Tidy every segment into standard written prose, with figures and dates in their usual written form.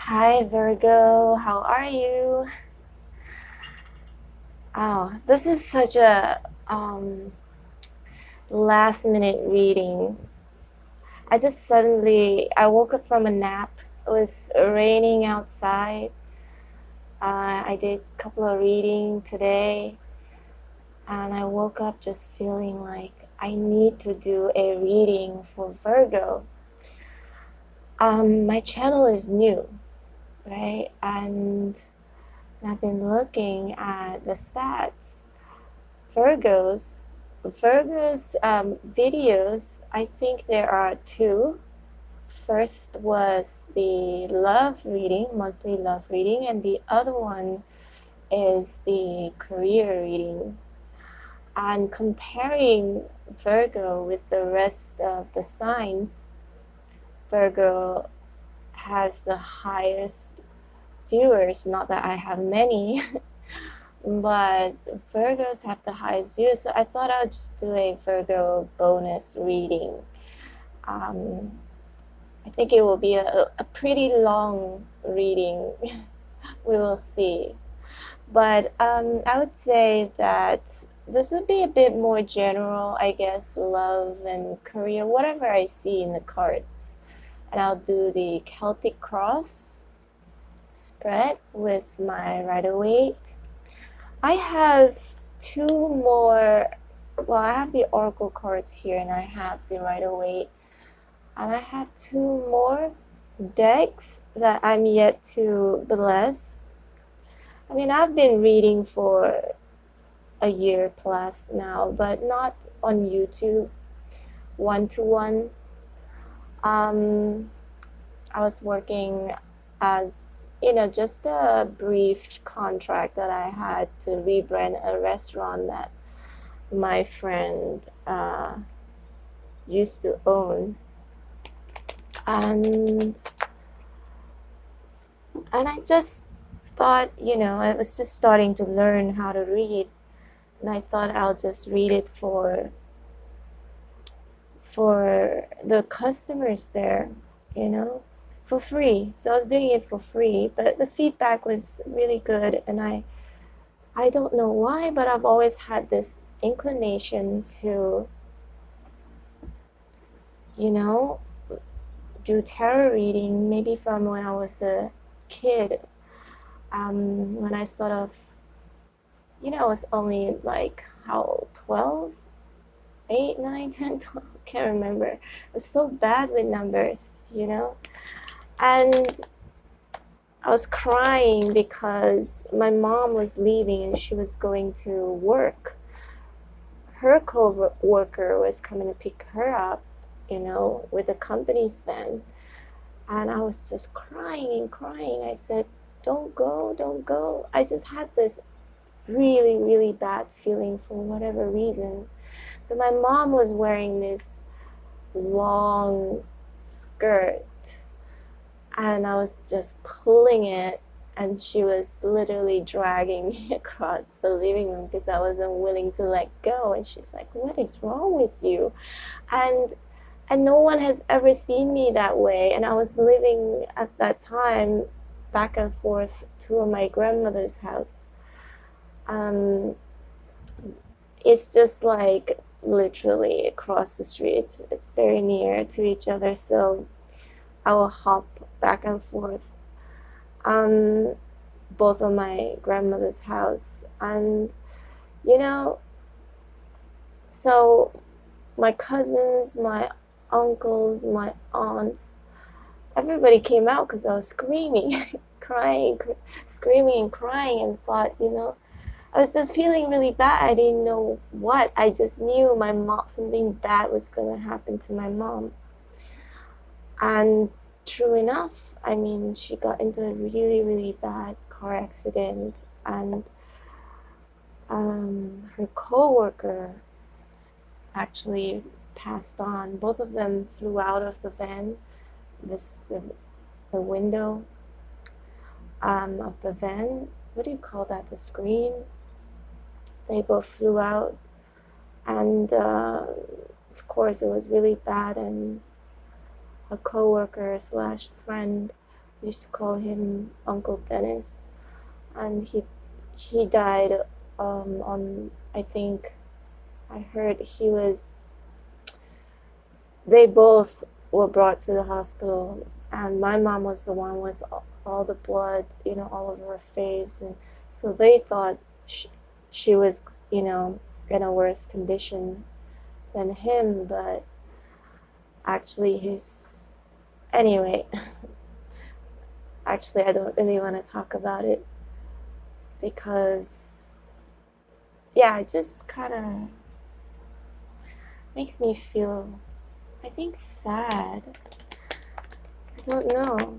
Hi Virgo, how are you? Oh, this is such a last minute reading. I woke up from a nap. It was raining outside. I did a couple of reading today, and I woke up just feeling like I need to do a reading for Virgo. My channel is new, right? And I've been looking at the stats. Virgo's videos, I think there are two. First was the love reading, monthly love reading, and the other one is the career reading. And comparing Virgo with the rest of the signs, Virgo has the highest viewers. Not that I have many, but Virgos have the highest views, so I thought I'd just do a Virgo bonus reading. I think it will be a pretty long reading. We will see. But I would say that this would be a bit more general, I guess, love and career, whatever I see in the cards. And I'll do the Celtic cross spread with my Rider-Waite. I have two more. Well, I have the oracle cards here, and I have the Rider-Waite, and I have two more decks that I'm yet to bless. I mean, I've been reading for a year plus now, but not on YouTube, one-to-one. I was working as just a brief contract that I had to rebrand a restaurant that my friend used to own, and I just thought, I was just starting to learn how to read, and I thought I'll just read it for the customers there, for free. So I was doing it for free, but the feedback was really good, and I don't know why, but I've always had this inclination to, do tarot reading, maybe from when I was a kid, when I sort of, I was only like, how, 12, 8, 9, 10, 12, can't remember. I was so bad with numbers, and I was crying because my mom was leaving and she was going to work. Her co-worker was coming to pick her up, with the company's van. And I was just crying and crying. I said, don't go, don't go. I just had this really, really bad feeling for whatever reason. So my mom was wearing this long skirt, and I was just pulling it, and she was literally dragging me across the living room because I wasn't willing to let go. And she's like, what is wrong with you? And no one has ever seen me that way. And I was living at that time back and forth to my grandmother's house. It's just like literally across the street. It's very near to each other, so I will hop back and forth both of my grandmother's house. And so my cousins, my uncles, my aunts, everybody came out because I was screaming, crying, screaming and crying, and thought, I was just feeling really bad. I didn't know what. I just knew my mom, something bad was going to happen to my mom. And true enough, I mean, she got into a really, really bad car accident, and her co-worker actually passed on. Both of them flew out of the van, the window of the van. What do you call that? The screen. They both flew out, and of course it was really bad. And a co-worker slash friend We used to call him Uncle Dennis, and he died on, I think I heard they both were brought to the hospital, and my mom was the one with all the blood, all over her face, and so they thought she was, in a worse condition than him, but actually anyway, actually I don't really want to talk about it because, yeah, it just kind of makes me feel, I think, sad. I don't know.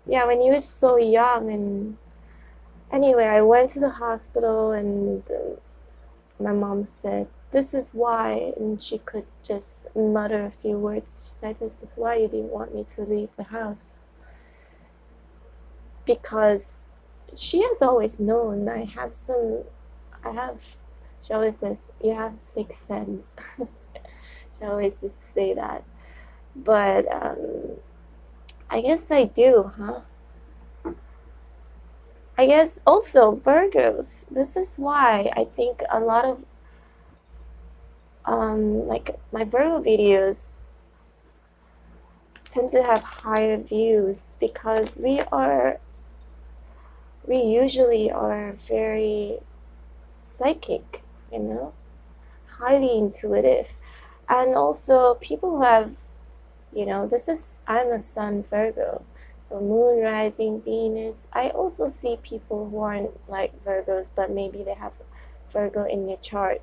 Yeah, when you were so young, and anyway, I went to the hospital, and my mom said, "This is why," and she could just mutter a few words. She said, "This is why you didn't want me to leave the house." Because she has always known she always says, "You have sixth sense." She always used to say that. But I guess I do, huh? I guess also Virgos. This is why I think a lot of like my Virgo videos tend to have higher views because we usually are very psychic, highly intuitive. And also people who have, I'm a Sun Virgo, so Moon, Rising, Venus. I also see people who aren't like Virgos, but maybe they have Virgo in their chart.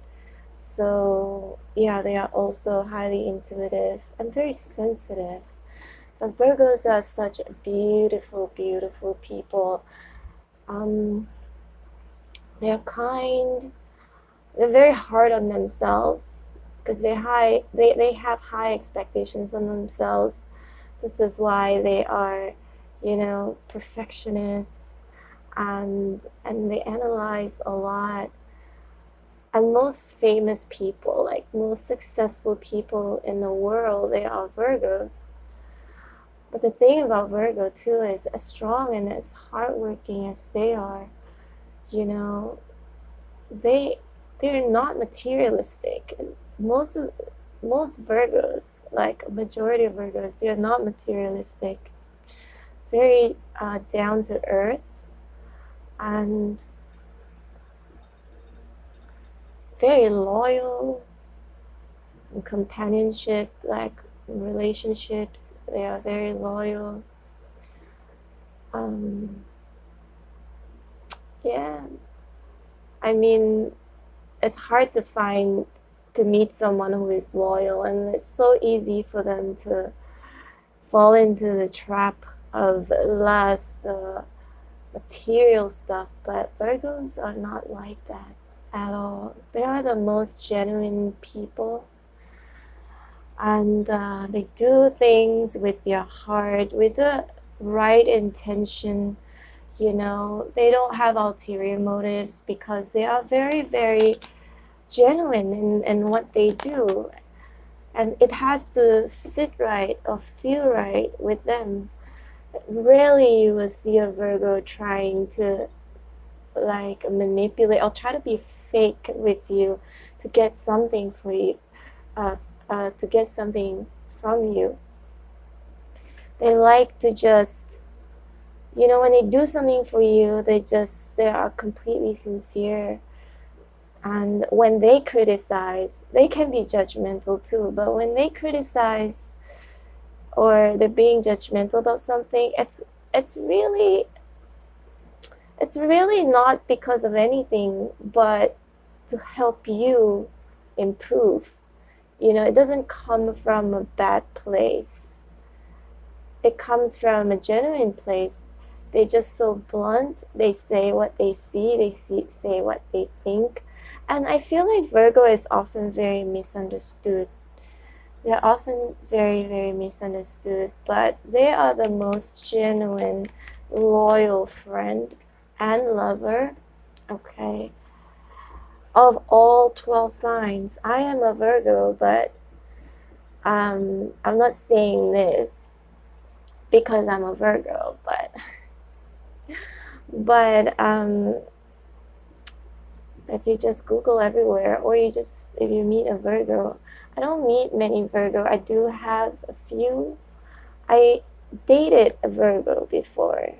So yeah, they are also highly intuitive and very sensitive. But Virgos are such beautiful, beautiful people. They're kind. They're very hard on themselves because they have high expectations on themselves. This is why they are, perfectionists, and they analyze a lot. And most famous people, like most successful people in the world, they are Virgos. But the thing about Virgo too is, as strong and as hardworking as they are, you know, they're not materialistic. Most Virgos, like a majority of Virgos, they're not materialistic. Very down to earth, and very loyal in companionship, like relationships. They are very loyal. Yeah, I mean, it's hard to meet someone who is loyal, and it's so easy for them to fall into the trap of lust, material stuff. But Virgos are not like that at all. They are the most genuine people, and they do things with their heart, with the right intention. They don't have ulterior motives because they are very, very genuine in what they do, and it has to sit right or feel right with them. Rarely you will see a Virgo trying to like manipulate or try to be fake with you to get something for you, to get something from you. They like to just, when they do something for you, they are completely sincere. And when they criticize, they can be judgmental too, but when they criticize or they're being judgmental about something, it's really not because of anything, but to help you improve. It doesn't come from a bad place. It comes from a genuine place. They're just so blunt. They say what they see. They say what they think. And I feel like Virgo is often very misunderstood. They're often very, very misunderstood, but they are the most genuine, loyal friend and lover, okay, of all 12 signs. I am a Virgo, but I'm not saying this because I'm a Virgo, but if you just Google everywhere, or if you meet a Virgo, I don't meet many Virgo. I do have a few. I dated a Virgo before,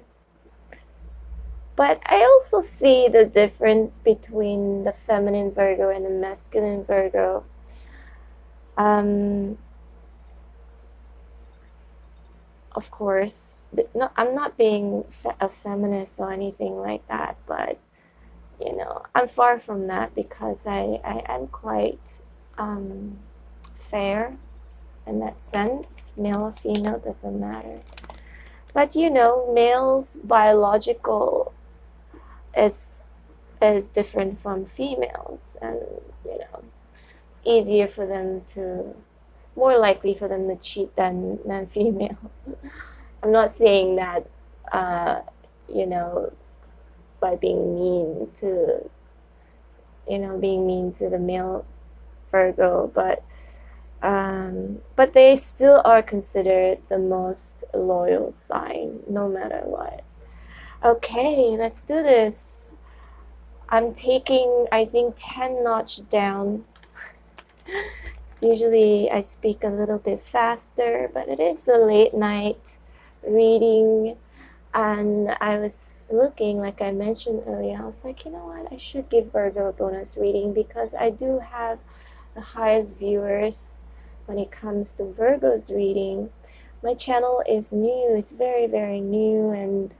but I also see the difference between the feminine Virgo and the masculine Virgo. Of course, no, I'm not being a feminist or anything like that, but I'm far from that, because I am quite fair in that sense. Male or female doesn't matter. But males biological is different from females, and it's easier for them to more likely for them to cheat than female. I'm not saying that you know by being mean to the male Virgo, but they still are considered the most loyal sign, no matter what. Okay, let's do this. I'm taking, I think, 10 notch down. Usually I speak a little bit faster, but it is a late night reading, and I was looking, like I mentioned earlier, I was like, you know what, I should give Virgo a bonus reading, because I do have the highest viewers when it comes to Virgo's reading. My channel is new, it's very, very new, and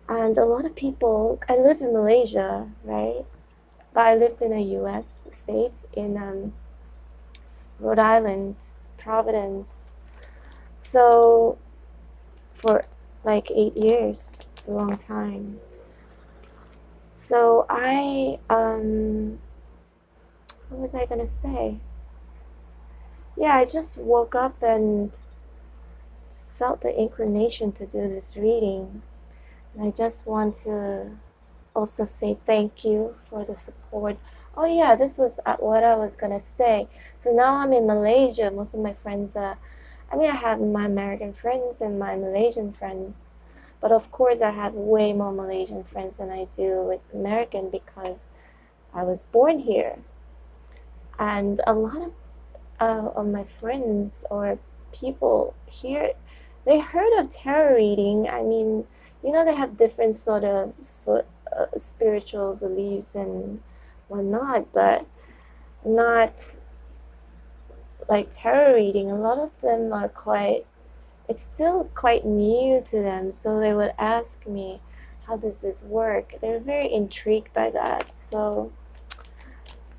a lot of people, I live in Malaysia, right? But I lived in the US, States, in Rhode Island, Providence. So for like 8 years, it's a long time. So what was I gonna say? Yeah, I just woke up and just felt the inclination to do this reading. And I just want to also say thank you for the support. Oh yeah, this was what I was gonna say. So now I'm in Malaysia. Most of my friends, I have my American friends and my Malaysian friends, but of course I have way more Malaysian friends than I do with American, because I was born here. And a lot of my friends or people here, they heard of tarot reading. I mean, they have different sort of spiritual beliefs and whatnot, but not like tarot reading. A lot of them are it's still quite new to them, so they would ask me, how does this work? They're very intrigued by that. So,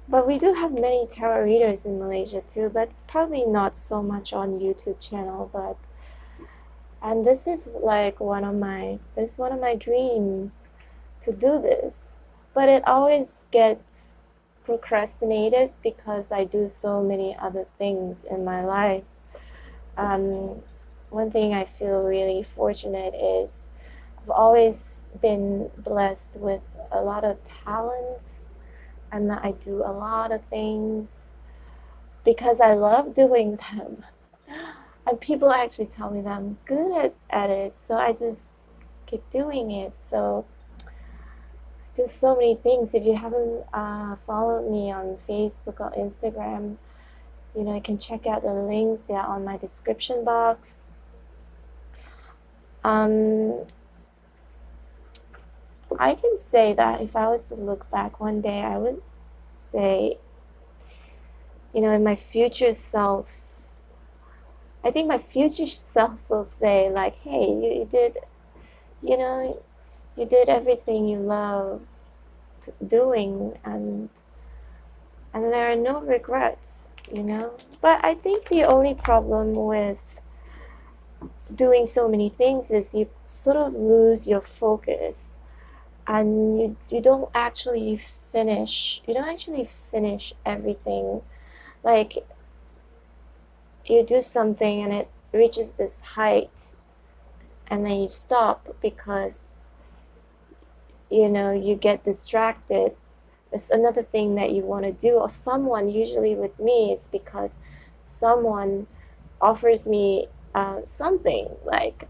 but we do have many tarot readers in Malaysia too, but probably not so much on YouTube channel. And this is like one of my dreams to do this, but it always gets procrastinated because I do so many other things in my life. One thing I feel really fortunate is I've always been blessed with a lot of talents, and that I do a lot of things because I love doing them. And people actually tell me that I'm good at it, so I just keep doing it. So do so many things. If you haven't followed me on Facebook or Instagram, you can check out the links. They are on my description box. I can say that if I was to look back one day, I would say, in my future self, I think my future self will say, like, hey, you did everything you love doing, and there are no regrets, But I think the only problem with doing so many things is you sort of lose your focus, and you don't actually finish everything. Like, you do something and it reaches this height, and then you stop because you get distracted. There's another thing that you want to do, or someone, usually with me it's because someone offers me something like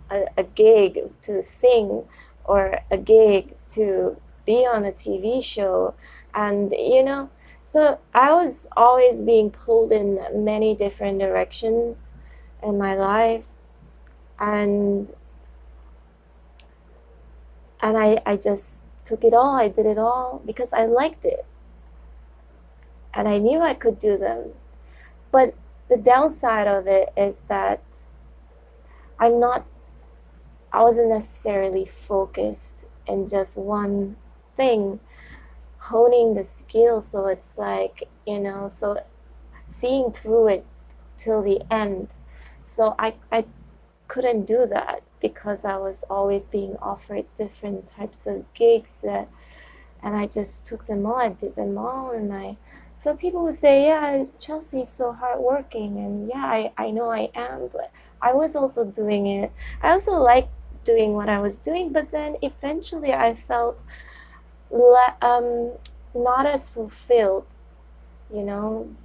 a gig to sing or a gig to be on a TV show. And so I was always being pulled in many different directions in my life, and I just took it all. I did it all because I liked it and I knew I could do them. But the downside of it is that I wasn't necessarily focused in just one thing, honing the skill. So it's like, so seeing through it till the end. So I couldn't do that because I was always being offered different types of gigs and I just took them all. I did them all, and so people would say, yeah, Chelsea's so hardworking, and yeah, I know I am, but I was also doing it. I also liked doing what I was doing, but then eventually I felt not as fulfilled, you know.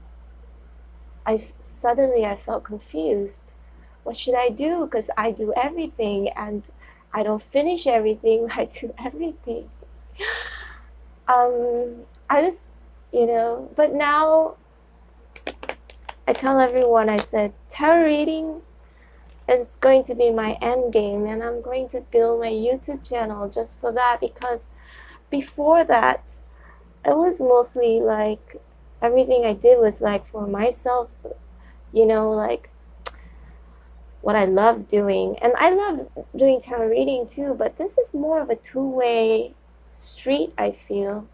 Suddenly I felt confused. What should I do? Because I do everything, and I don't finish everything. I do everything. I just, but now I tell everyone, I said, tarot reading is going to be my end game, and I'm going to build my YouTube channel just for that, because before that, it was mostly like everything I did was like for myself, like what I love doing. And I love doing tarot reading too, but this is more of a two-way street, I feel.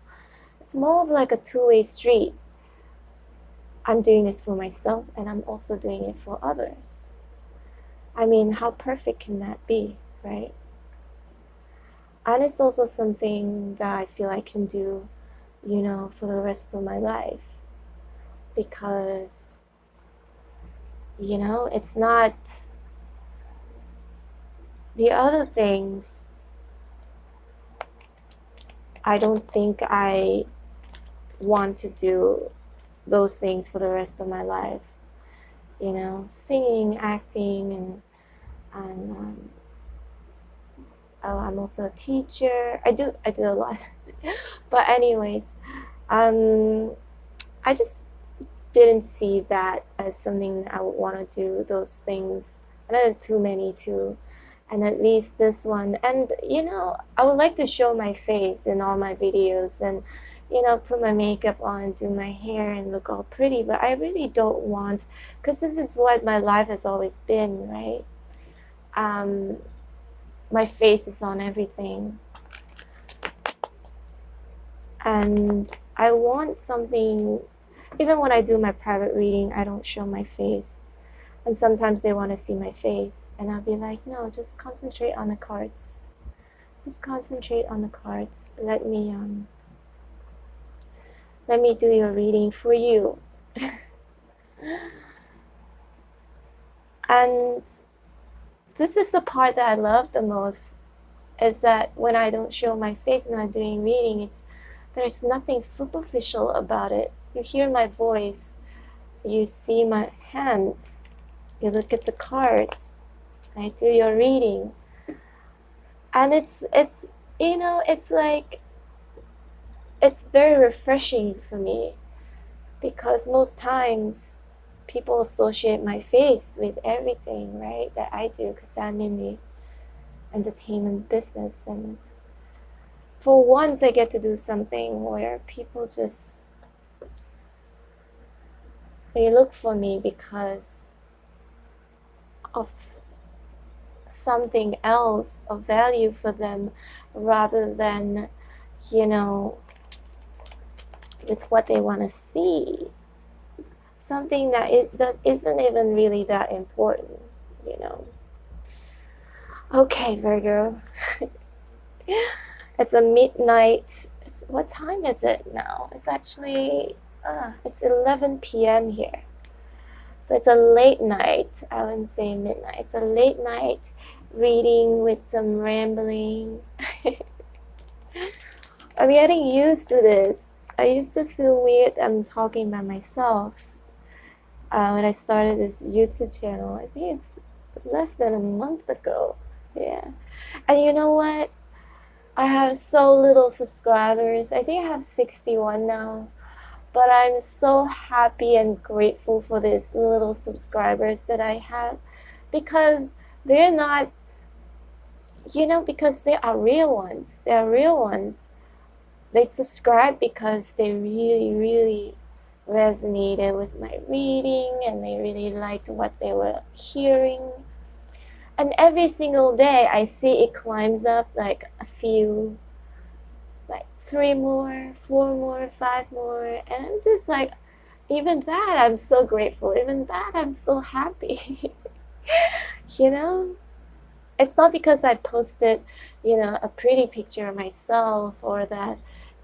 It's more of like a two-way street. I'm doing this for myself, and I'm also doing it for others. I mean, how perfect can that be, right? And it's also something that I feel I can do, for the rest of my life. Because, it's not the other things. I don't think I want to do those things for the rest of my life. Singing, acting, and I'm also a teacher. I do a lot. But anyways, I just didn't see that as something I would want to do, those things. And there's too many too. And at least this one. And, I would like to show my face in all my videos and, put my makeup on, do my hair and look all pretty. But I really don't want, because this is what my life has always been, right? My face is on everything. And I want something, even when I do my private reading, I don't show my face. And sometimes they want to see my face. And I'll be like, no, just concentrate on the cards. Just concentrate on the cards. Let me do your reading for you. And this is the part that I love the most, is that when I don't show my face and I'm doing reading, there's nothing superficial about it. You hear my voice, you see my hands, you look at the cards, I do your reading. And it's like, it's very refreshing for me, because most times people associate my face with everything, right, that I do, because I'm in the entertainment business. And for once I get to do something where people they look for me because of something else of value for them, rather than, with what they want to see. Something that isn't even really that important, Okay, Virgo. It's a midnight. What time is it now? It's actually, it's 11 p.m. here. So it's a late night. I wouldn't say midnight. It's a late night reading with some rambling. I'm getting used to this. I used to feel weird I'm talking by myself when I started this YouTube channel. I think it's less than a month ago. Yeah. And you know what? I have so little subscribers. I think I have 61 now. But I'm so happy and grateful for these little subscribers that I have, because they're not, because they are real ones. They are real ones. They subscribe because they really, really resonated with my reading and they really liked what they were hearing. And every single day I see it climbs up like a few, like 3 more, 4 more, 5 more. And I'm just like, even that I'm so grateful. Even that I'm so happy. you know? It's not because I posted, a pretty picture of myself, or that,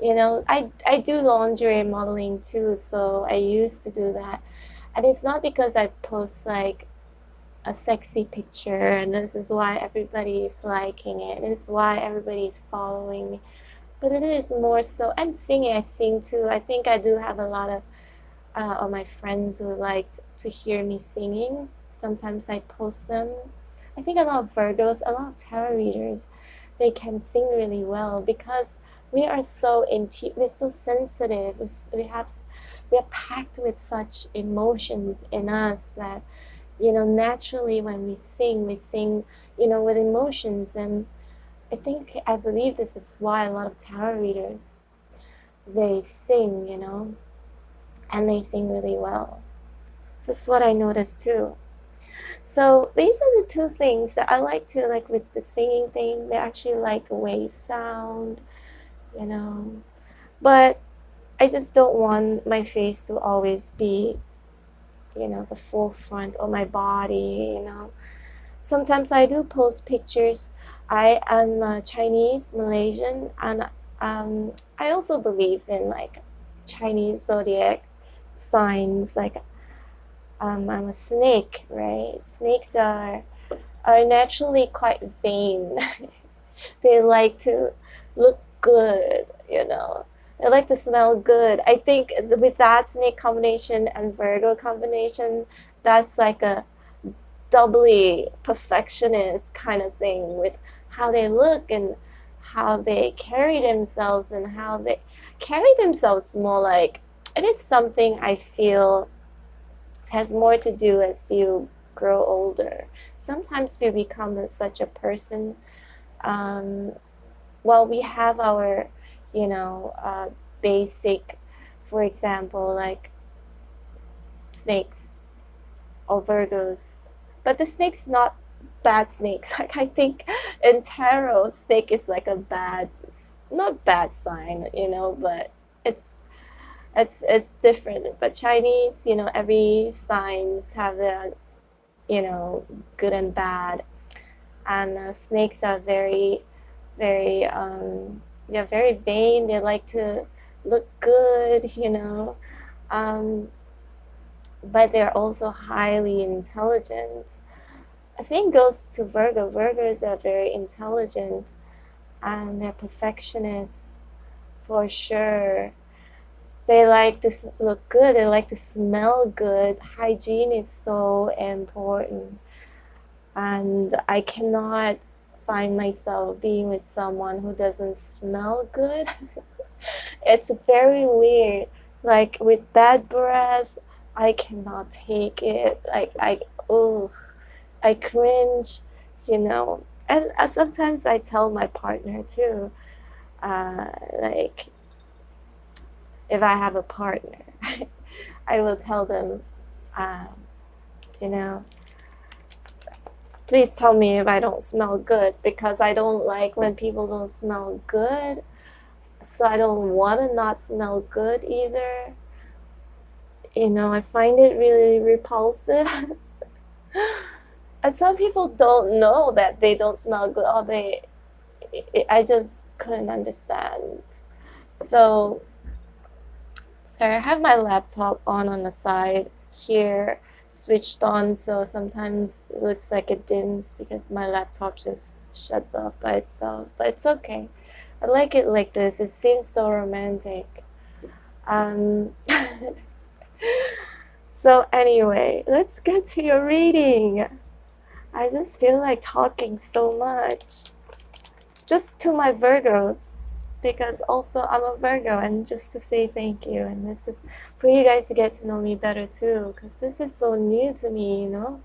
I do laundry modeling too, so I used to do that. And it's not because I post like a sexy picture and this is why everybody is liking it. It's why everybody is following me. But it is more so, and singing, I sing too. I think I do have a lot of my friends who like to hear me singing. Sometimes I post them. I think a lot of Virgos, a lot of tarot readers, they can sing really well because we are so we're so sensitive. We're packed with such emotions in us that, naturally when we sing, with emotions. And I believe this is why a lot of tarot readers, they sing, and they sing really well. This is what I noticed too. So these are the two things that I like to, like with the singing thing, they actually like the way you sound, But I just don't want my face to always be, the forefront of my body, Sometimes I do post pictures. I am Chinese, Malaysian, and I also believe in like Chinese zodiac signs. Like I'm a snake, right? Snakes are naturally quite vain. They like to look good, They like to smell good. I think with that snake combination and Virgo combination, that's like a doubly perfectionist kind of thing with how they look and how they carry themselves, and how they carry themselves more like it is something I feel has more to do as you grow older. Sometimes we become such a person. Well, we have our, basic, for example, like snakes or Virgos. But the snake's not bad snakes. Like I think in tarot, snake is like a not bad sign, but it's it's different. But Chinese, every signs have a, good and bad, and snakes are very, very, very vain. They like to look good, but they're also highly intelligent. Same goes to Virgo. Virgos are very intelligent and they're perfectionists for sure. They like to look good. They like to smell good. Hygiene is so important. And I cannot find myself being with someone who doesn't smell good. It's very weird. Like with bad breath, I cannot take it. Like I cringe, And sometimes I tell my partner too, like if I have a partner, I will tell them, um, you know, please tell me if I don't smell good, because I don't like when people don't smell good. So I don't want to not smell good either. I find it really repulsive. And some people don't know that they don't smell good, or I just couldn't understand. So I have my laptop on the side here, switched on, so sometimes it looks like it dims because my laptop just shuts off by itself, but it's okay. I like it like this. It seems so romantic. So anyway, let's get to your reading. I just feel like talking so much. Just to my Virgos. Because also I'm a Virgo, and just to say thank you. And this is for you guys to get to know me better too. Because this is so new to me, you know?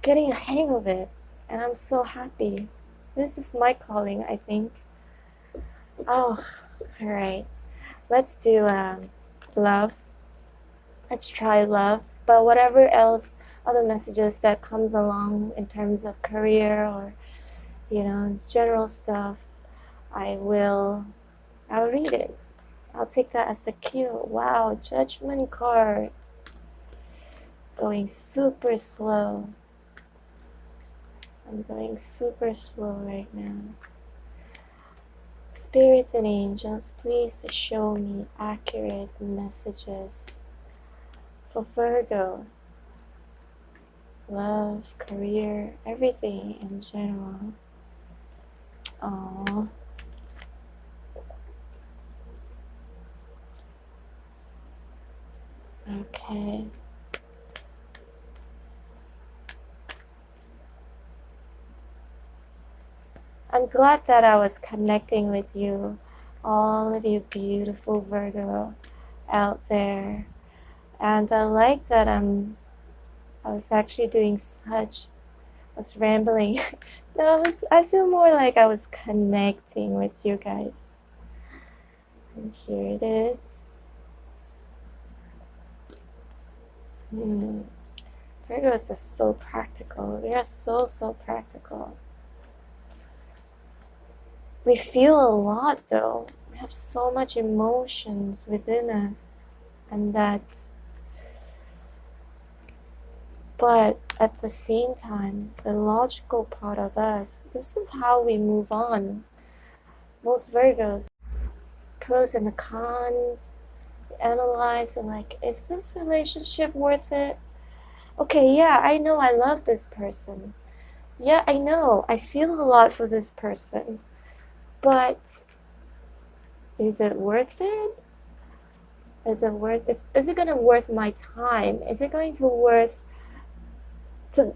Getting a hang of it. And I'm so happy. This is my calling, I think. Oh, alright. Let's do love. Let's try love. But whatever else, other messages that comes along in terms of career or, you know, general stuff, I'll read it. I'll take that as the cue. Wow, Judgment card. Going super slow. I'm going super slow right now. Spirits and angels, please show me accurate messages for Virgo. Love, career, everything in general. Aww. Okay. I'm glad that I was connecting with you, all of you beautiful Virgo out there. And I like that I was actually doing I was rambling. No, I feel more like I was connecting with you guys. And here it is. Virgos are so practical. We are so practical. We feel a lot though. We have so much emotions within us, and but at the same time, the logical part of us, this is how we move on. Most Virgos, pros and the cons, analyze and like, is this relationship worth it? Okay, yeah, I know I love this person. Yeah, I know I feel a lot for this person. But is it worth it? Is it going to worth my time? Is it going to worth to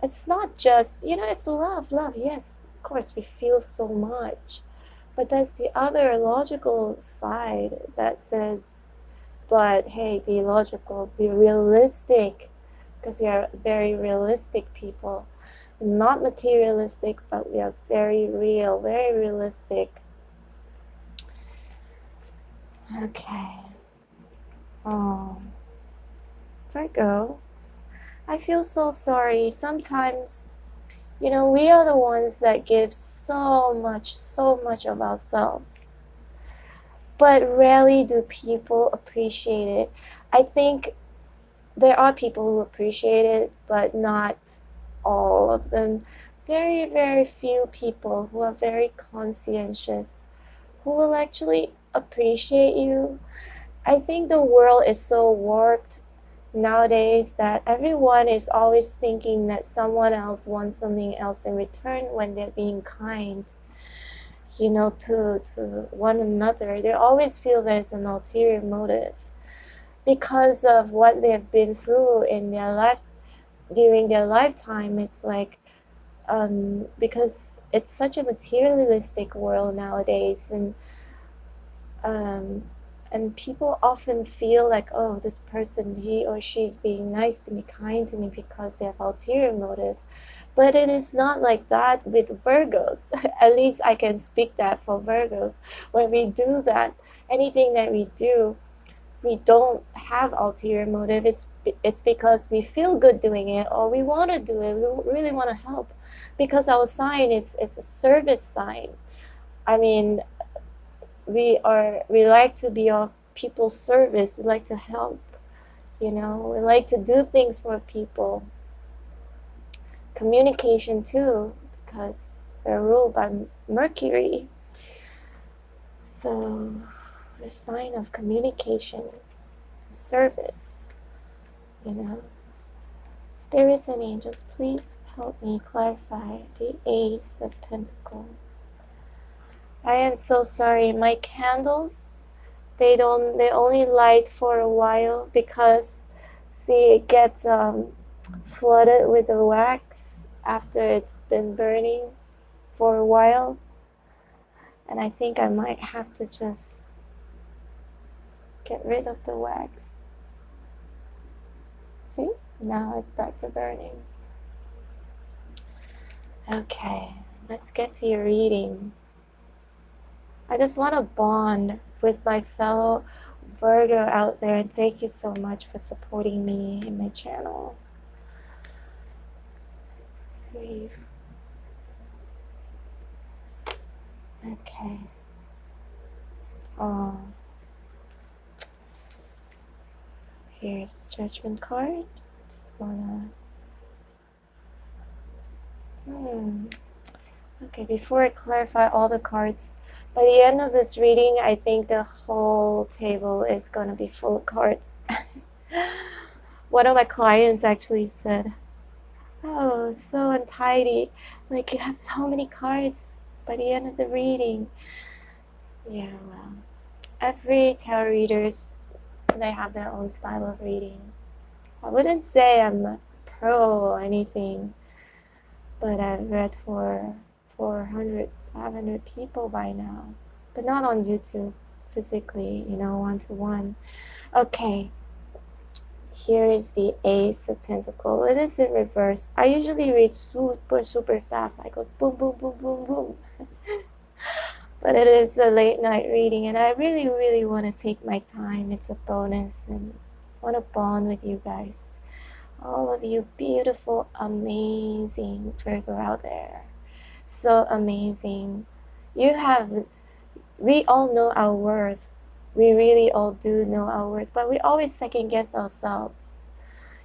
it's not just, you know, it's love, yes, of course we feel so much, but that's the other logical side that says, but hey, be logical, be realistic, because we are very realistic people. Not materialistic, but we are very real, very realistic. Okay. Oh, Virgo, I feel so sorry. Sometimes, you know, we are the ones that give so much of ourselves. But rarely do people appreciate it. I think there are people who appreciate it, but not all of them. Very few people who are very conscientious, who will actually appreciate you. I think the world is so warped nowadays that everyone is always thinking that someone else wants something else in return when they're being kind, you know, to one another. They always feel there's an ulterior motive because of what they've been through in their life during their lifetime. It's like because it's such a materialistic world nowadays, and people often feel like, oh, this person, he or she's being nice to me, kind to me because they have ulterior motive. But it is not like that with Virgos. At least I can speak that for Virgos. When we do that, anything that we do, we don't have ulterior motive. It's because we feel good doing it, or we want to do it. We really want to help, because our sign is a service sign. I mean, we like to be of people's service. We like to help, you know. We like to do things for people. Communication too, because they're ruled by Mercury. So a sign of communication, service, you know. Spirits and angels, please help me clarify the Ace of Pentacles. I am so sorry, my candles, they only light for a while because See, it gets flooded with the wax after it's been burning for a while. And I think I might have to just get rid of the wax. See, now it's back to burning. Okay, let's get to your reading. I just want to bond with my fellow Virgo out there, and thank you so much for supporting me in my channel. Breathe. Okay. Oh. Here's Judgment card. Just wanna... Okay, before I clarify all the cards, by the end of this reading, I think the whole table is gonna be full of cards. One of my clients actually said, oh, it's so untidy. Like, you have so many cards by the end of the reading. Yeah, well, every tarot readers, they have their own style of reading. I wouldn't say I'm a pro or anything, but I've read for 400, 500 people by now, but not on YouTube, physically, you know, one-to-one. Okay, here is the Ace of Pentacles. It is in reverse. I usually read super fast. I go boom, boom, boom, boom, boom. But it is a late night reading, and I really want to take my time. It's a bonus, and I want to bond with you guys. All of you beautiful, amazing Virgo out there. So amazing. We all know our worth. We really all do know our worth, but we always second guess ourselves,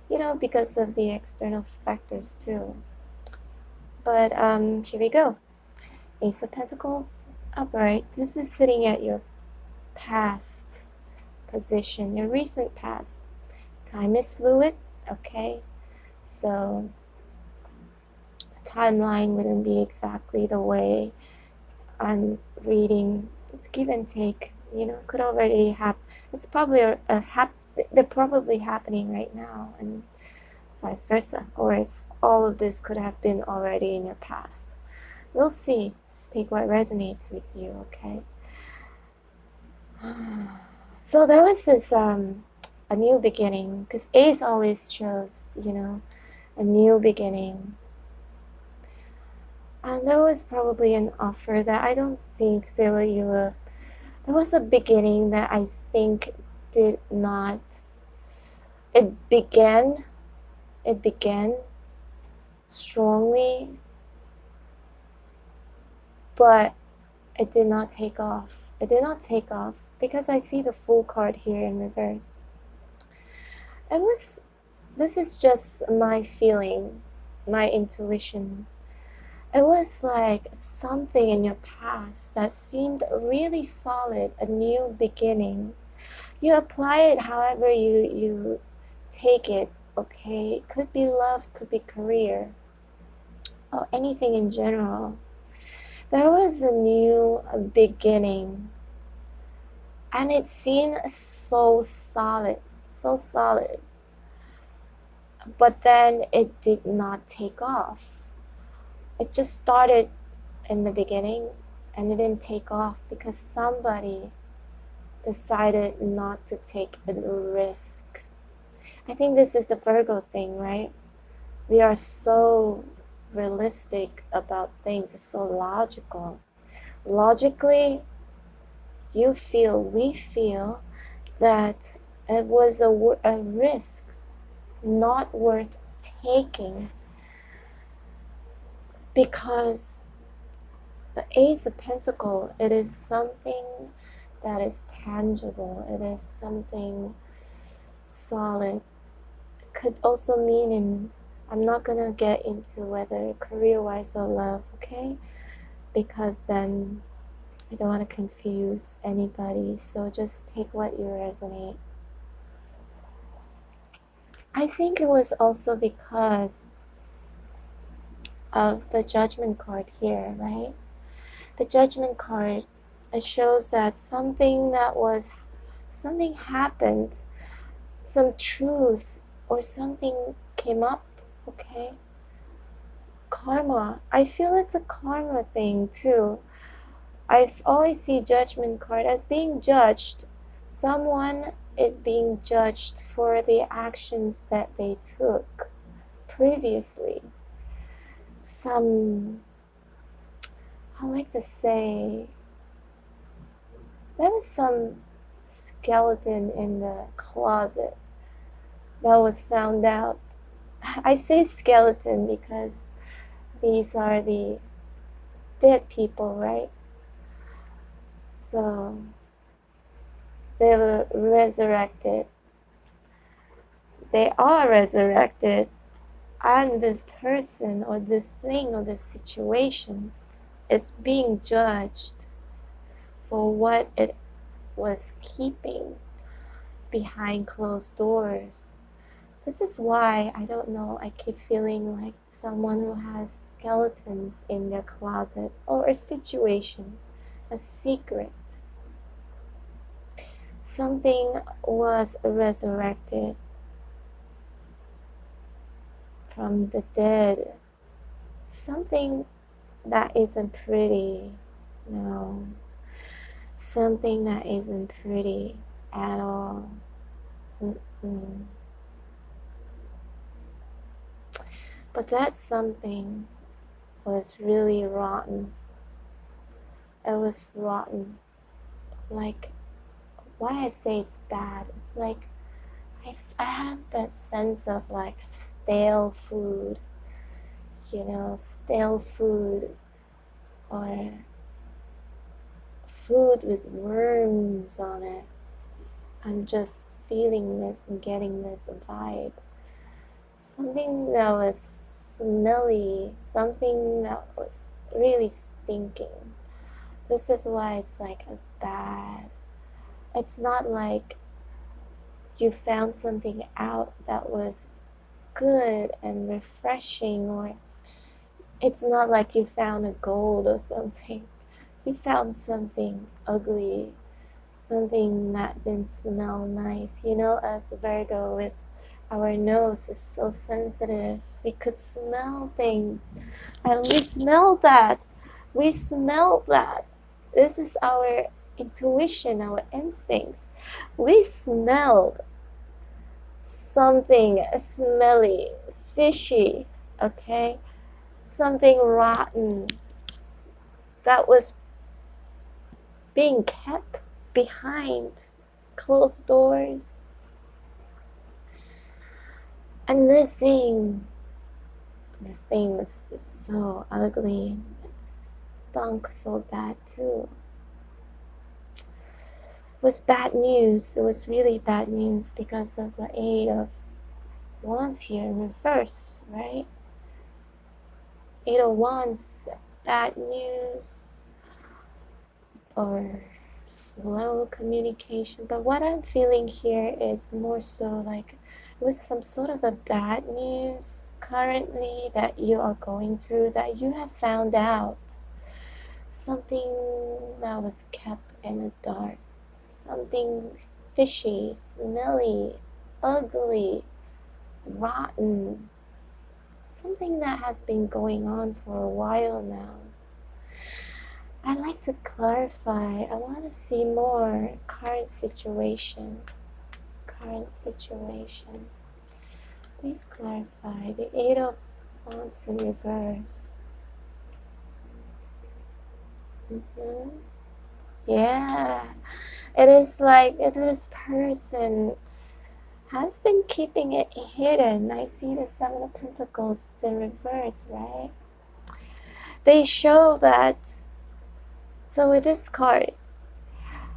you know, because of the external factors too. But here we go. Ace of Pentacles, upright. This is sitting at your past position, your recent past. Time is fluid, okay? So the timeline wouldn't be exactly the way I'm reading. It's give and take, you know, could already have, it's probably they're probably happening right now, and vice versa, or it's all of this could have been already in your past. We'll see. Just take what resonates with you, okay? So there was this a new beginning, because Ace always shows, you know, a new beginning. And there was probably an offer that I don't think there was a beginning that I think did not, it began strongly, but it did not take off. It did not take off because I see the Fool card here in reverse. This is just my feeling, my intuition. It was like something in your past that seemed really solid, a new beginning. You apply it however you take it, okay? It could be love, could be career, or anything in general. There was a new beginning, and it seemed so solid, but then it did not take off. It just started in the beginning, and it didn't take off because somebody decided not to take a risk. I think this is the Virgo thing, right? We are so realistic about things, it's so logical. Logically, we feel that it was a risk not worth taking, because the Ace of Pentacles, it is something that is tangible. It is something solid. It could also mean I'm not going to get into whether career-wise or love, okay? Because then I don't want to confuse anybody. So just take what you resonate. I think it was also because of the Judgment card here, right? The Judgment card, it shows that something happened, some truth or something came up, okay? Karma. I feel it's a karma thing too. I always see judgment card as being judged. Someone is being judged for the actions that they took previously. I like to say, there was some skeleton in the closet that was found out. I say skeleton because these are the dead people, right? So they were resurrected. They are resurrected, and this person or this thing or this situation is being judged for what it was keeping behind closed doors. This is why, I don't know, I keep feeling like someone who has skeletons in their closet, or a situation, a secret. Something was resurrected from the dead. Something that isn't pretty. No. Something that isn't pretty at all. Mm-mm. But that something was really rotten. It was rotten. Like, why I say it's bad, it's like I have that sense of like stale food, stale food, or food with worms on it. I'm just feeling this and getting this vibe. Something that was smelly, something that was really stinking. This is why it's like a bad. It's not like you found something out that was good and refreshing, or it's not like you found a gold or something. You found something ugly, something that didn't smell nice. Us Virgo, with our nose is so sensitive. We could smell things, and we smelled that. We smelled that. This is our intuition, our instincts. We smelled something smelly, fishy, okay? Something rotten that was being kept behind closed doors. And this thing was just so ugly. It stunk so bad too. It was bad news. It was really bad news because of the 8 of Wands here in reverse, right? 8 of Wands, bad news or slow communication. But what I'm feeling here is more so like it was some sort of a bad news currently that you are going through, that you have found out. Something that was kept in the dark. Something fishy, smelly, ugly, rotten. Something that has been going on for a while now. I'd like to clarify. I want to see more current situation. Please clarify. The 8 of Wands in reverse. Yeah. It is like this person has been keeping it hidden. I see the 7 of Pentacles in reverse, right? They show that. So with this card,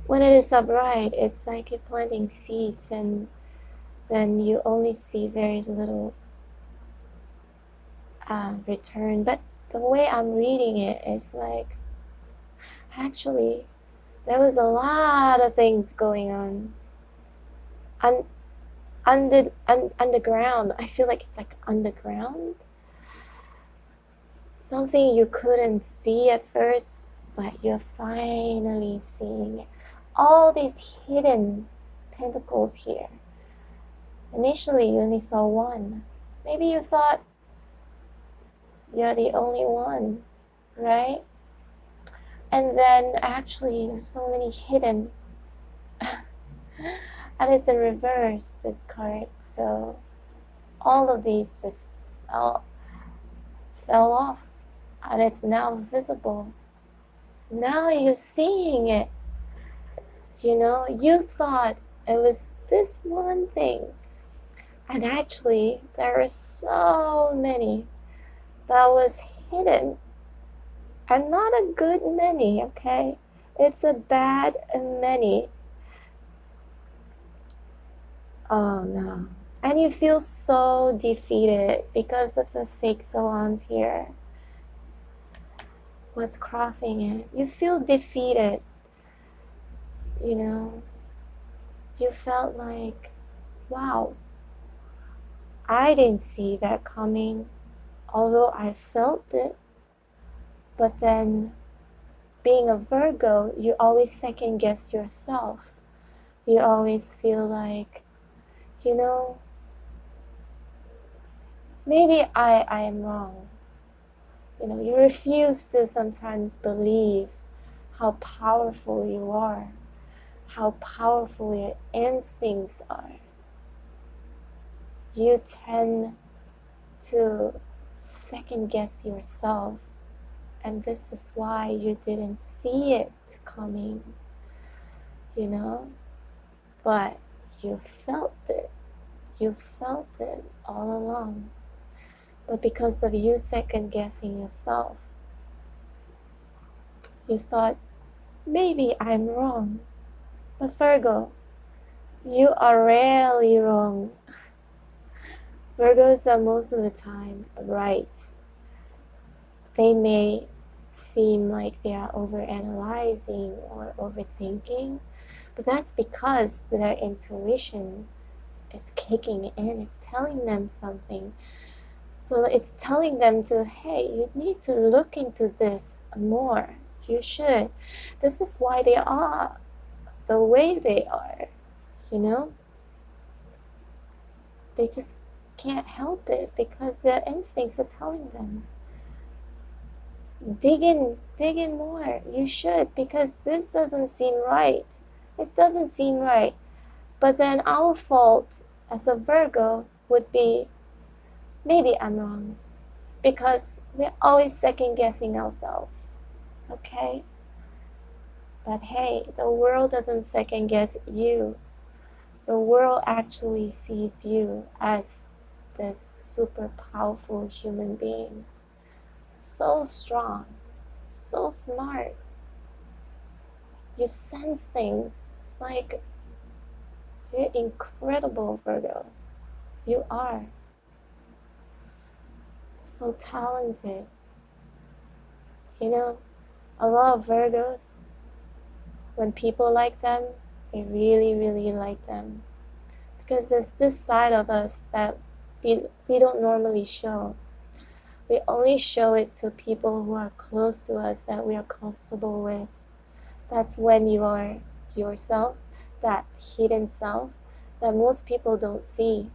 when it is upright, it's like you're planting seeds, and then you only see very little return. But the way I'm reading it is like, actually, there was a lot of things going on. Underground. I feel like it's like underground. Something you couldn't see at first, but you're finally seeing it. All these hidden pentacles here. Initially, you only saw one. Maybe you thought you're the only one, right? And then actually, there's so many hidden. And it's in reverse, this card. So all of these just fell off. And it's now visible. Now you're seeing it. You know, you thought it was this one thing. And actually, there are so many that was hidden. And not a good many, okay? It's a bad many. Oh no. And you feel so defeated because of the 6 of Wands here. What's crossing it? You feel defeated. You know, you felt like, wow, I didn't see that coming, although I felt it. But then, being a Virgo, you always second guess yourself. You always feel like, you know, maybe I am wrong. You know, you refuse to sometimes believe how powerful you are, how powerful your instincts are. You tend to second guess yourself, and this is why you didn't see it coming, you know, but you felt it. You felt it all along. But because of you second guessing yourself, you thought, maybe I'm wrong. But Virgo, you are rarely wrong. Virgos are most of the time right. They may seem like they are overanalyzing or overthinking, but that's because their intuition is kicking in. It's telling them something. So it's telling them to, hey, you need to look into this more. You should. This is why they are the way they are, you know? They just can't help it because their instincts are telling them. Dig in more. You should, because this doesn't seem right. It doesn't seem right. But then our fault as a Virgo would be, maybe I'm wrong, because we're always second guessing ourselves. Okay? But hey, the world doesn't second guess you. The world actually sees you as this super powerful human being. So strong, so smart. You sense things. It's like you're incredible, Virgo. You are so talented. You know, a lot of Virgos, when people like them, they really, really like them. Because there's this side of us that we don't normally show. We only show it to people who are close to us, that we are comfortable with. That's when you are yourself, that hidden self that most people don't see.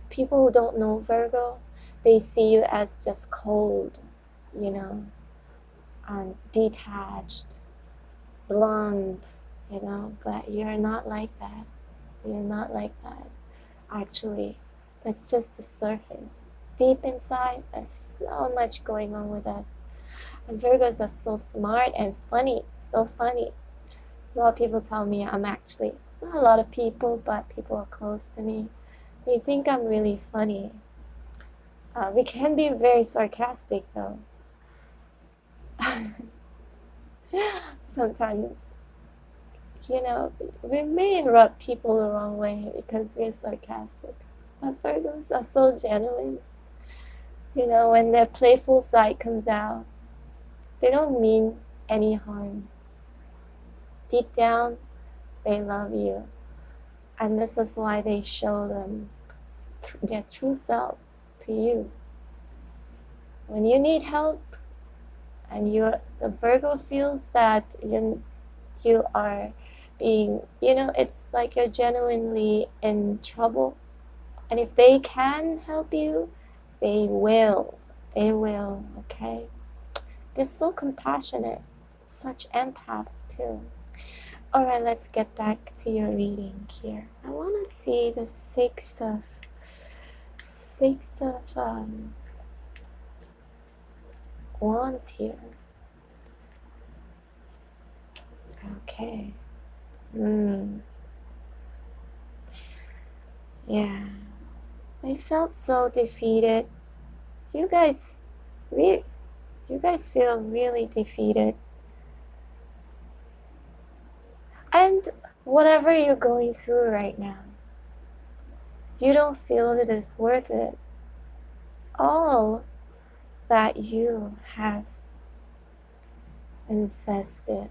People who don't know Virgo, they see you as just cold, you know, detached, blunt, you know, but you're not like that. You're not like that. Actually, that's just the surface. Deep inside, there's so much going on with us. And Virgos are so smart and funny, so funny. A lot of people tell me I'm actually, not a lot of people, but people are close to me. They think I'm really funny. We can be very sarcastic though. Sometimes, you know, we may rub people the wrong way because we're sarcastic. But Virgos are so genuine. You know, when their playful side comes out, they don't mean any harm. Deep down, they love you. And this is why they show them their true selves to you. When you need help, and the Virgo feels that you are being, you know, it's like you're genuinely in trouble, And if they can help you, they will. They will, okay? They're so compassionate. Such empaths too. Alright, let's get back to your reading here. I want to see the six of wands here. Okay. Yeah. I felt so defeated. You guys feel really defeated. And whatever you're going through right now, you don't feel it is worth it. All that you have invested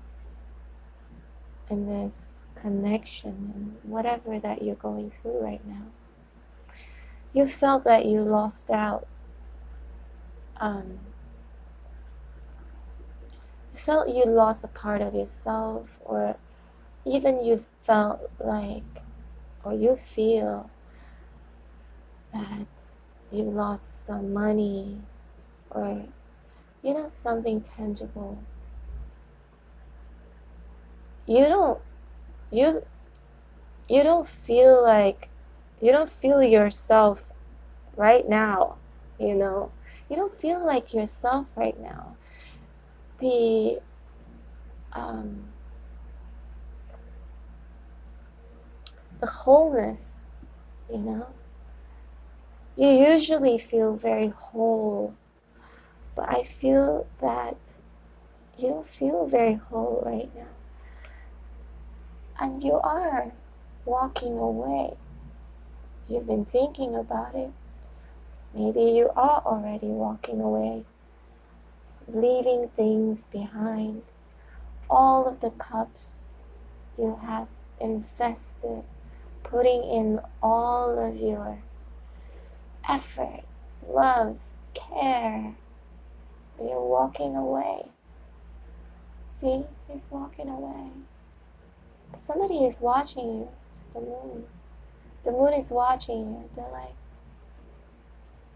in this connection and whatever that you're going through right now, you felt that you lost out. You felt you lost a part of yourself, or even you felt like, or you feel that you lost some money, or something tangible. You don't feel yourself right now. You don't feel like yourself right now. The wholeness, you usually feel very whole, but I feel that you don't feel very whole right now. And you are walking away. You've been thinking about it. Maybe you are already walking away, leaving things behind. All of the cups you have invested, putting in all of your effort, love, care. You're walking away. See, he's walking away. Somebody is watching you. It's the moon. The moon is watching you. They're like,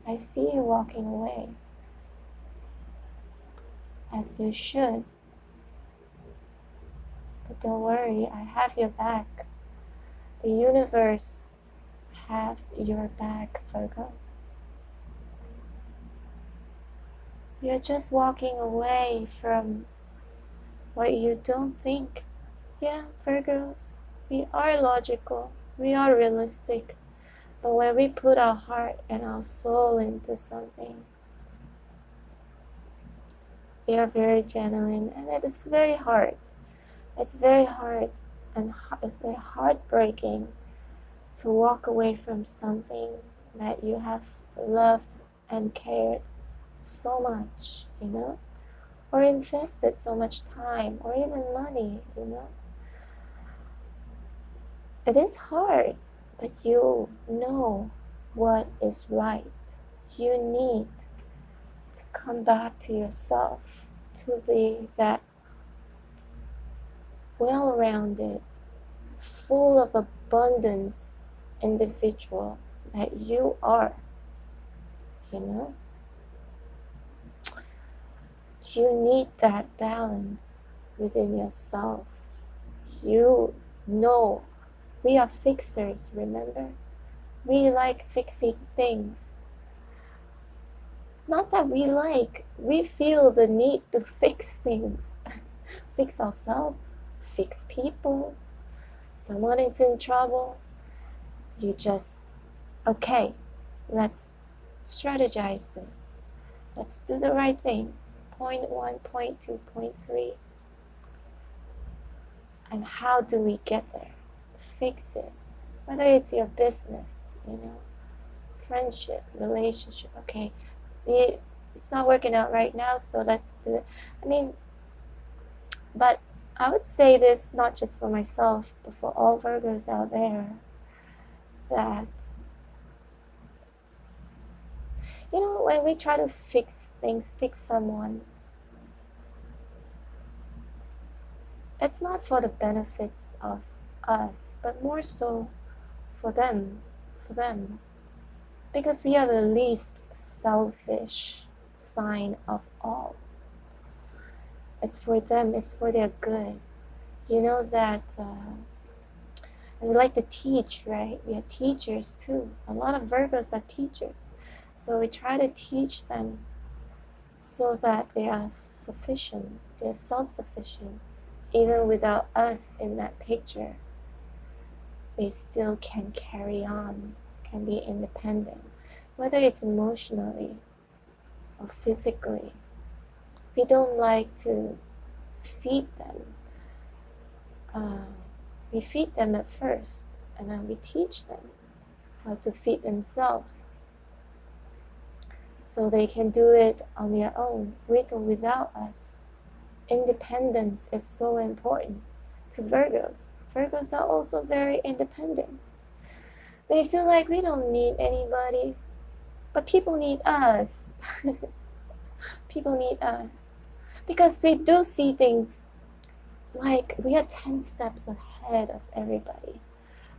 I see you walking away. As you should. But don't worry, I have your back. The universe have your back, Virgo. You're just walking away from what you don't think. Yeah, Virgos, we are logical, we are realistic, but when we put our heart and our soul into something, we are very genuine, and it is very hard. It's very hard, and it's very heartbreaking to walk away from something that you have loved and cared so much, or invested so much time, or even money, It is hard, but you know what is right. You need to come back to yourself, to be that well-rounded, full of abundance individual that you are, You need that balance within yourself. You know, we are fixers, remember? We like fixing things. Not that we feel the need to fix things. Fix ourselves, fix people. Someone is in trouble. You just, okay, let's strategize this. Let's do the right thing. Point 1, point 2, point 3. And how do we get there? Fix it. Whether it's your business, friendship, relationship. Okay, it's not working out right now, so let's do it. But I would say this not just for myself, but for all Virgos out there, that when we try to fix things, fix someone, it's not for the benefits of us, but more so for them. because we are the least selfish sign of all. It's for them, it's for their good. You know that, and we like to teach, right? We are teachers too. A lot of Virgos are teachers. So we try to teach them so that they are sufficient, they're self-sufficient. Even without us in that picture, they still can carry on, can be independent, whether it's emotionally or physically. We don't like to feed them. We feed them at first, and then we teach them how to feed themselves so they can do it on their own, with or without us. Independence is so important to Virgos. Virgos are also very independent. They feel like we don't need anybody, but people need us. People need us. Because we do see things like we are 10 steps ahead of everybody.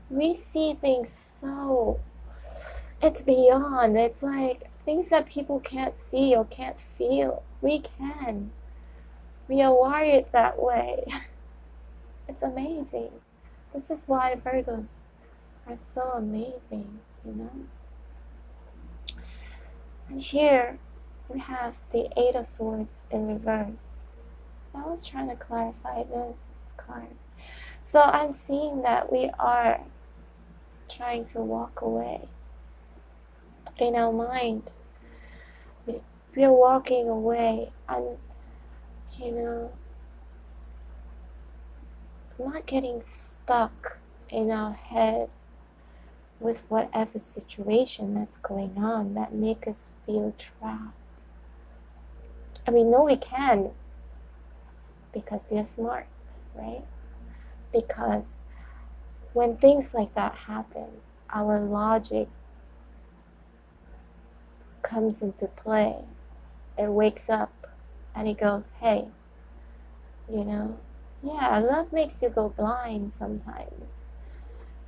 We see things so, it's beyond. It's like things that people can't see or can't feel. We can. We are wired that way. It's amazing. This is why Virgos are so amazing, you know. And here we have the Eight of Swords in reverse. I was trying to clarify this card. So I'm seeing that we are trying to walk away. In our mind, we are walking away and, you know, not getting stuck in our head with whatever situation that's going on that make us feel trapped. And we know we can because we are smart, right? Because when things like that happen, our logic comes into play. It wakes up and it goes, hey, you know, yeah, love makes you go blind sometimes.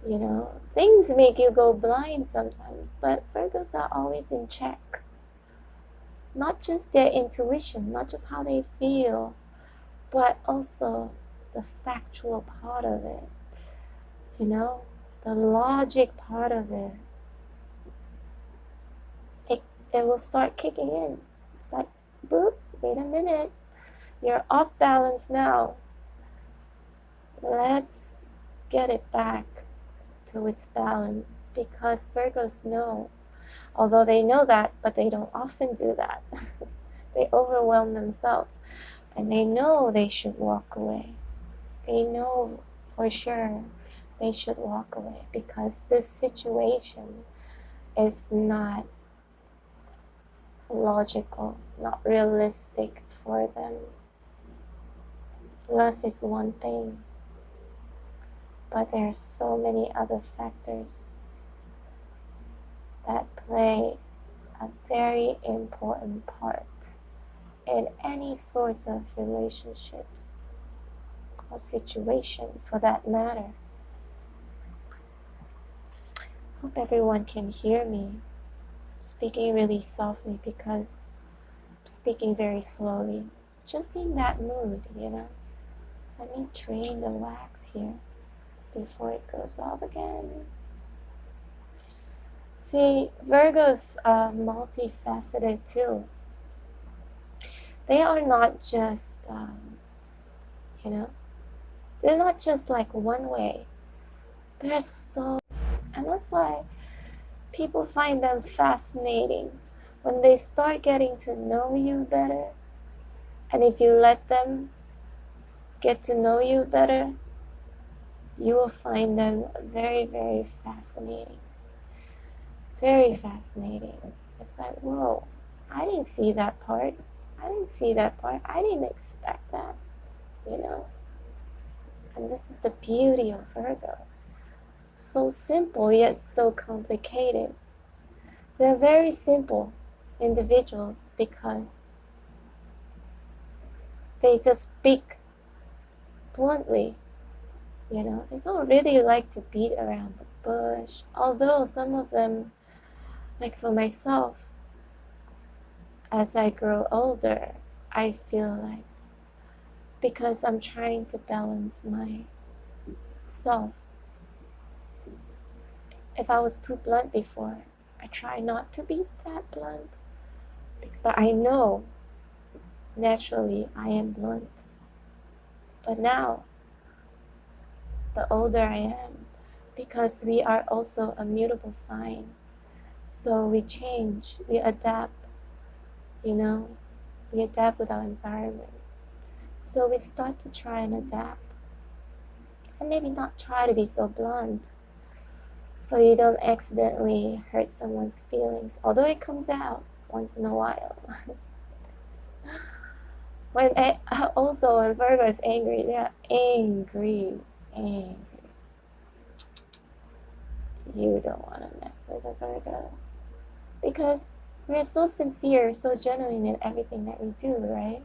You know, things make you go blind sometimes, but Virgos are always in check. Not just their intuition, not just how they feel, but also the factual part of it. You know, the logic part of it. It will start kicking in. It's like, boop, wait a minute. You're off balance now. Let's get it back to its balance, because Virgos know, although they know that, but they don't often do that. They overwhelm themselves, and they know they should walk away. They know for sure they should walk away because this situation is not logical, not realistic for them. Love is one thing, but there are so many other factors that play a very important part in any sorts of relationships or situation for that matter. Hope everyone can hear me. I'm speaking really softly because I'm speaking very slowly. Just in that mood, you know. Let me drain the wax here before it goes off again. See, Virgos are multifaceted too. They are not just, you know, they're not just like one way. They're so, and that's why people find them fascinating when they start getting to know you better. And if you let them get to know you better, you will find them very, very fascinating. Very fascinating. It's like, whoa, I didn't see that part. I didn't see that part. I didn't expect that, you know. And this is the beauty of Virgo. So simple yet so complicated. They're very simple individuals because they just speak bluntly. You know, they don't really like to beat around the bush. Although some of them Like for myself, as I grow older, I feel like because I'm trying to balance myself. If I was too blunt before, I try not to be that blunt. But I know naturally I am blunt. But now, the older I am, because we are also a mutable sign, so we change, we adapt, you know, we adapt with our environment. So we start to try and adapt, and maybe not try to be so blunt, so you don't accidentally hurt someone's feelings, although it comes out once in a while. Also, when Virgo is angry, they're angry. You don't want to mess with a Virgo, because we're so sincere, so genuine in everything that we do, right?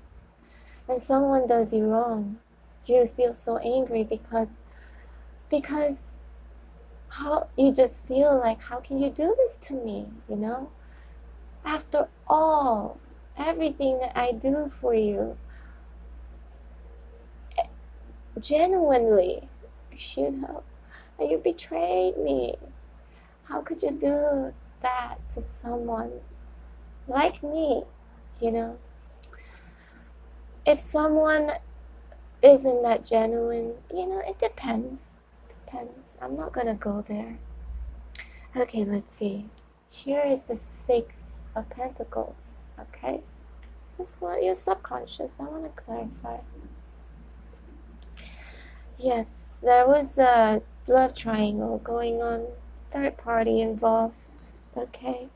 When someone does you wrong, you feel so angry because how you just feel like, how can you do this to me, you know? After all, everything that I do for you, genuinely, you know, and you betrayed me. How could you do that to someone like me, you know? If someone isn't that genuine, you know, it depends. I'm not gonna go there. Okay, let's see. Here is the Six of Pentacles, okay? This one, your subconscious, I want to clarify. Yes, there was a love triangle going on, third party involved, okay?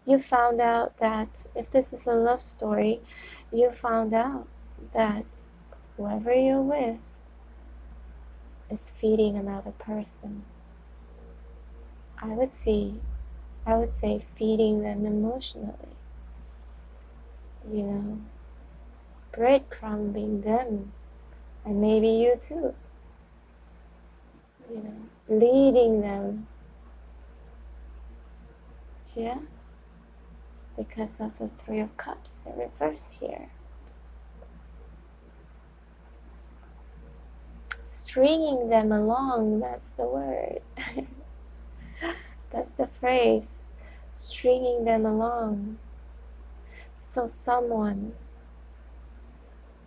You found out that, if this is a love story, you found out that whoever you're with is feeding another person. I would say feeding them emotionally, you know, breadcrumbing them, and maybe you too, you know, leading them, yeah, because of the Three of Cups in reverse here. Stringing them along, that's the word. That's the phrase, stringing them along. So someone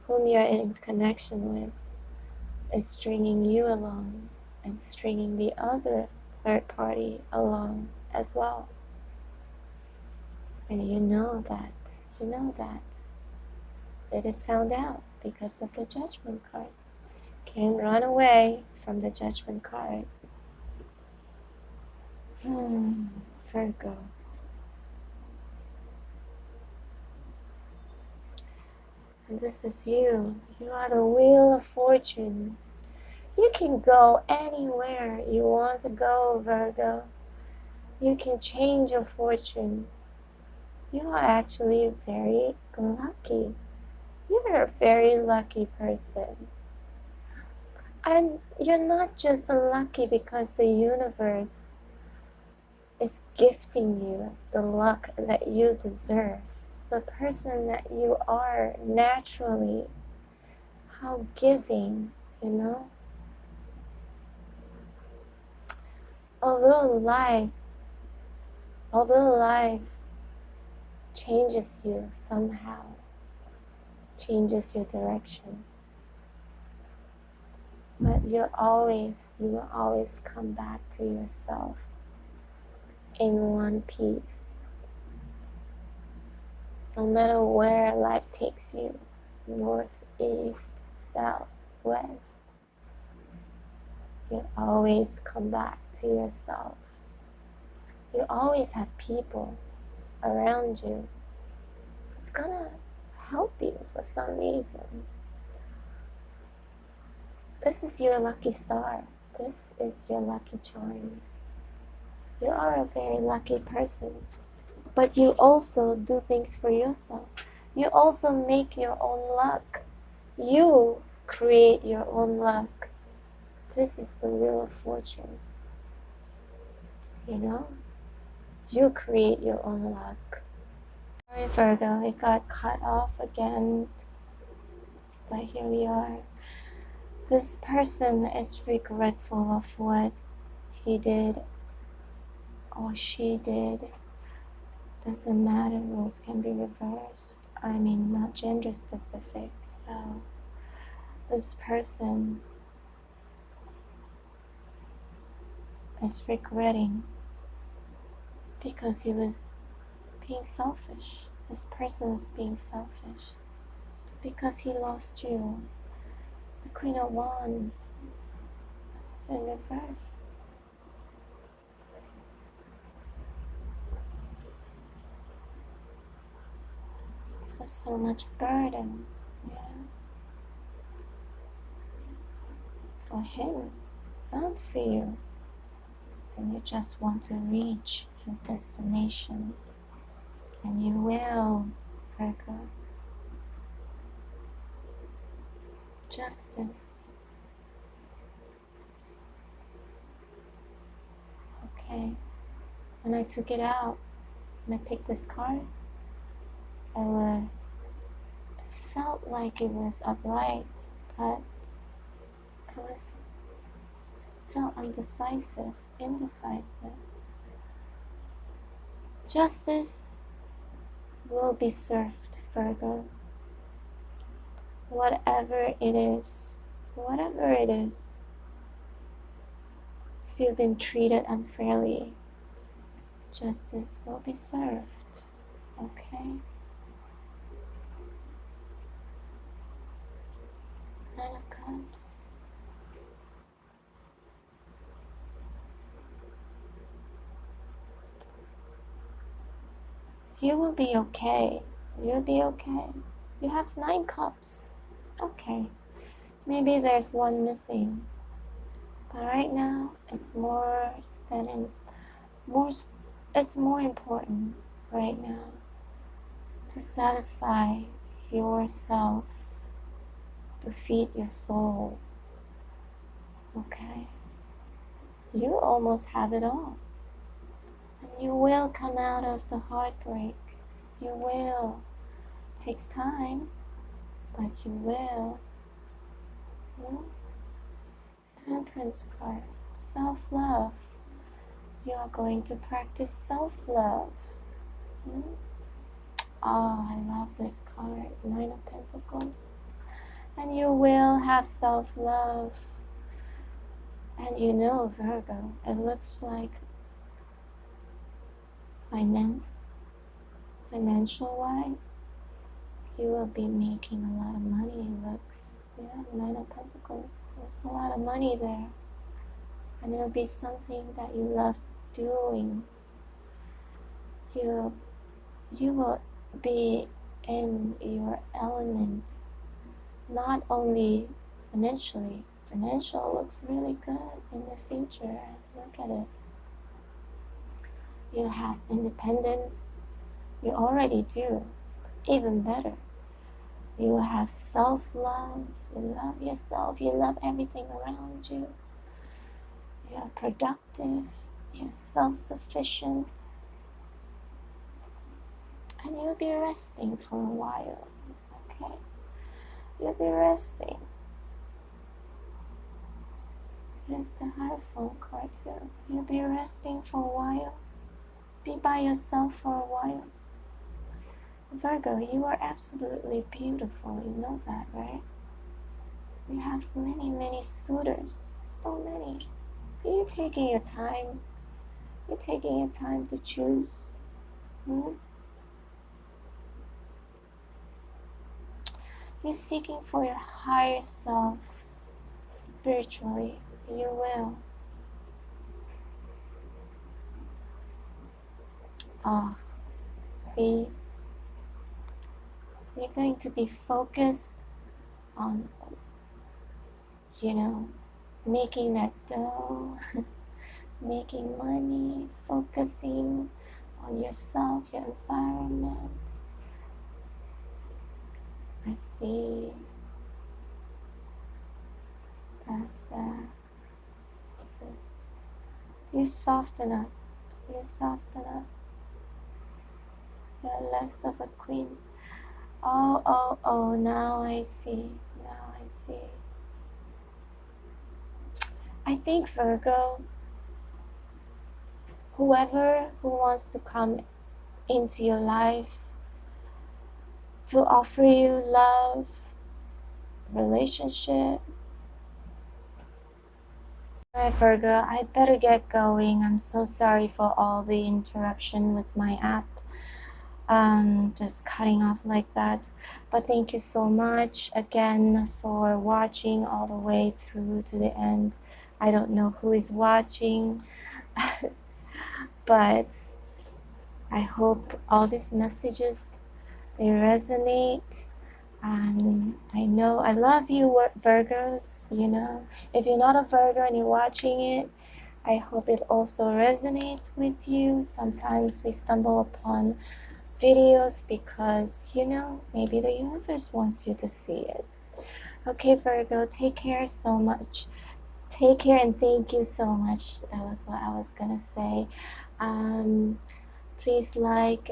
whom you're in connection with is stringing you along and stringing the other third party along as well. And you know that it is found out because of the Judgment card. Can't run away from the Judgment card. Virgo. And this is you. You are the Wheel of Fortune. You can go anywhere you want to go, Virgo. You can change your fortune. You are actually very lucky. You're a very lucky person. And you're not just lucky because the universe is gifting you the luck that you deserve. The person that you are naturally. How giving, you know? Although life changes you somehow, changes your direction, but you will always come back to yourself in one piece. No matter where life takes you, north, east, south, west, you always come back to yourself. You always have people around you who's gonna help you for some reason. This is your lucky star. This is your lucky charm. You are a very lucky person. But you also do things for yourself. You also make your own luck. You create your own luck. This is the Wheel of Fortune. You know? You create your own luck. Sorry, Virgo, it got cut off again. But here we are. This person is regretful of what he did or she did. Doesn't matter, roles can be reversed. I mean, not gender specific. So this person is regretting because he was being selfish. This person was being selfish because he lost you. The Queen of Wands, it's in reverse. It's just so much burden, for him, not for you. And you just want to reach your destination. And you will, Virgo. Justice. Okay. When I took it out, and I picked this card, it felt like it was upright, but it felt indecisive. Justice will be served, Virgo. Whatever it is, if you've been treated unfairly, justice will be served, okay? Nine of Cups. You will be okay. You'll be okay. You have 9 cups. Okay. Maybe there's one missing. But right now, it's more important right now to satisfy yourself, to feed your soul. Okay? You almost have it all. And you will come out of the heartbreak. You will. It takes time, but you will. Temperance card. Self-love. You are going to practice self-love. Oh, I love this card. 9 of Pentacles. And you will have self-love. And you know, Virgo, it looks like financial-wise, you will be making a lot of money. It looks, 9 of Pentacles. There's a lot of money there. And it'll be something that you love doing. You will be in your element, not only financially. Financial looks really good in the future. Look at it. You have independence. You already do. Even better. You have self-love. You love yourself. You love everything around you. You are productive. You're self-sufficient. And you'll be resting for a while. Okay? You'll be resting. Here's the Hierophant card too. You'll be resting for a while. Be by yourself for a while. Virgo, you are absolutely beautiful. You know that, right? You have many, many suitors. So many. You're taking your time. You're taking your time to choose. You're seeking for your higher self spiritually. You will. See? You're going to be focused on, making that dough, making money, focusing on yourself, your environment. I see. That's that. You soften up. You soften up. You're less of a queen. Oh, now I see. Now I see. I think Virgo, whoever who wants to come into your life to offer you love, relationship. Alright, Virgo, I better get going. I'm so sorry for all the interruption with my app. Just cutting off like that. But thank you so much again for watching all the way through to the end. I don't know who is watching, but I hope all these messages, they resonate. I know I love you, Virgos. You know, if you're not a Virgo and you're watching it, I hope it also resonates with you. Sometimes we stumble upon videos because, you know, maybe the universe wants you to see it. Okay, Virgo, take care so much. Take care and thank you so much. That was what I was gonna say. Please like,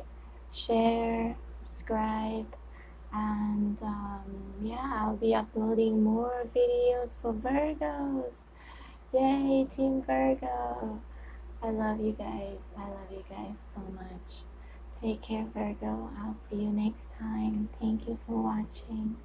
share, subscribe, and yeah, I'll be uploading more videos for Virgos. Yay, Team Virgo. I love you guys. I love you guys so much. Take care, Virgo. I'll see you next time. Thank you for watching.